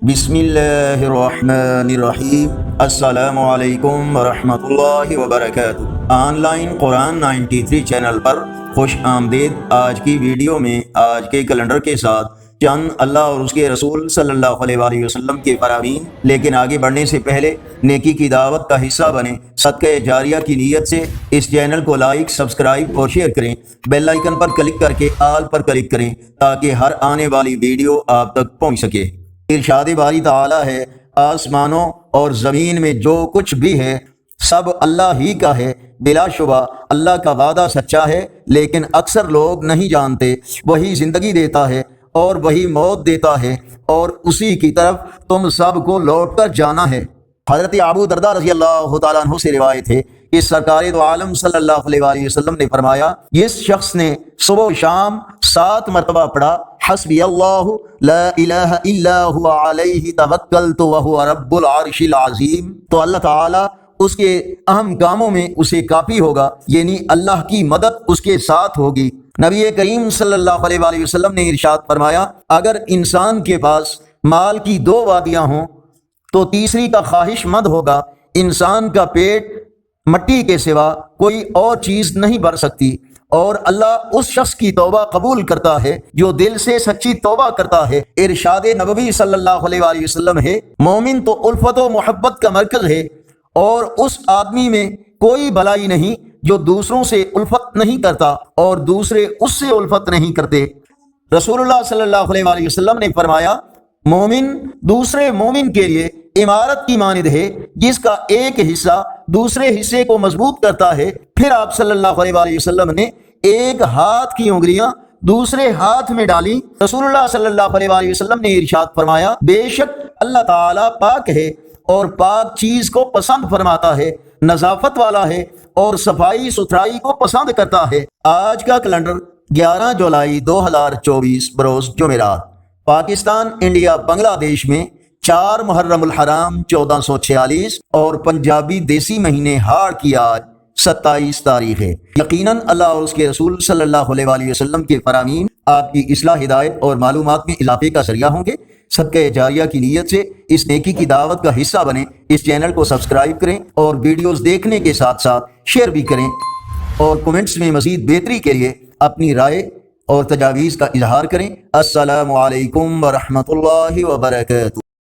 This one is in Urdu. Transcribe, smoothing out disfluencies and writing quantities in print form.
بسم اللہ الرحمن الرحیم۔ السلام علیکم ورحمۃ اللہ وبرکاتہ۔ آن لائن قرآن 93 چینل پر خوش آمدید۔ آج کی ویڈیو میں آج کے کیلنڈر کے ساتھ چند اللہ اور اس کے رسول صلی اللہ علیہ وآلہ وسلم کے فرامین، لیکن آگے بڑھنے سے پہلے نیکی کی دعوت کا حصہ بنیں۔ صدقہ جاریہ کی نیت سے اس چینل کو لائک، سبسکرائب اور شیئر کریں۔ بیل آئیکن پر کلک کر کے آل پر کلک کریں تاکہ ہر آنے والی ویڈیو آپ تک پہنچ سکے۔ ارشاد باری تعالی ہے، آسمانوں اور زمین میں جو کچھ بھی ہے سب اللہ ہی کا ہے۔ بلا شبہ اللہ کا وعدہ سچا ہے، لیکن اکثر لوگ نہیں جانتے۔ وہی زندگی دیتا ہے اور وہی موت دیتا ہے، اور اسی کی طرف تم سب کو لوٹ کر جانا ہے۔ حضرت ابو درداء رضی اللہ تعالیٰ عنہ سے روایت ہے کہ سرکار دو عالم صلی اللہ علیہ وآلہ وسلم نے فرمایا، جس شخص نے صبح و شام 7 مرتبہ پڑھا حسبی اللہ لا الہ الا هو علیہ توکلت وہو رب العرش العظیم، تو اللہ تعالیٰ اس کے اہم کاموں میں اسے کافی ہوگا، یعنی اللہ کی مدد اس کے ساتھ ہوگی۔ نبی کریم صلی اللہ علیہ وآلہ وسلم نے ارشاد فرمایا، اگر انسان کے پاس مال کی 2 وادیاں ہوں تو تیسری کا خواہش مند ہوگا۔ انسان کا پیٹ مٹی کے سوا کوئی اور چیز نہیں بھر سکتی، اور اللہ اس شخص کی توبہ قبول کرتا ہے جو دل سے سچی توبہ کرتا ہے۔ ارشاد نبوی صلی اللہ علیہ وآلہ وسلم ہے، مومن تو الفت و محبت کا مرکز ہے، اور اس آدمی میں کوئی بھلائی نہیں جو دوسروں سے الفت نہیں کرتا اور دوسرے اس سے الفت نہیں کرتے۔ رسول اللہ صلی اللہ علیہ وآلہ وسلم نے فرمایا، مومن دوسرے مومن کے لیے عمارت کی مانند ہے، جس کا ایک حصہ دوسرے حصے کو مضبوط کرتا ہے۔ پھر آپ صلی اللہ علیہ وآلہ وسلم نے ایک ہاتھ کی انگلیاں دوسرے ہاتھ میں ڈالی۔ رسول اللہ صلی اللہ علیہ وآلہ وسلم نے ارشاد فرمایا، بے شک اللہ تعالیٰ پاک ہے اور پاک چیز کو پسند فرماتا ہے، نظافت والا ہے اور صفائی ستھرائی کو پسند کرتا ہے۔ آج کا کیلنڈر 11 جولائی 2024 بروز جمعرات۔ پاکستان، انڈیا، بنگلہ دیش میں 4 محرم الحرام 1446 اور پنجابی دیسی مہینے ہاڑ کی آج 27 تاریخ ہے۔ یقیناً اللہ اور اس کے رسول صلی اللہ علیہ وآلہ وسلم کے فرامین آپ کی اصلاح، ہدایت اور معلومات میں اضافے کا ذریعہ ہوں گے۔ صدقہ جاریہ کی نیت سے اس نیکی کی دعوت کا حصہ بنیں۔ اس چینل کو سبسکرائب کریں اور ویڈیوز دیکھنے کے ساتھ ساتھ شیئر بھی کریں، اور کومنٹس میں مزید بہتری کے لیے اپنی رائے اور تجاویز کا اظہار کریں۔ السلام علیکم ورحمۃ اللہ وبرکاتہ۔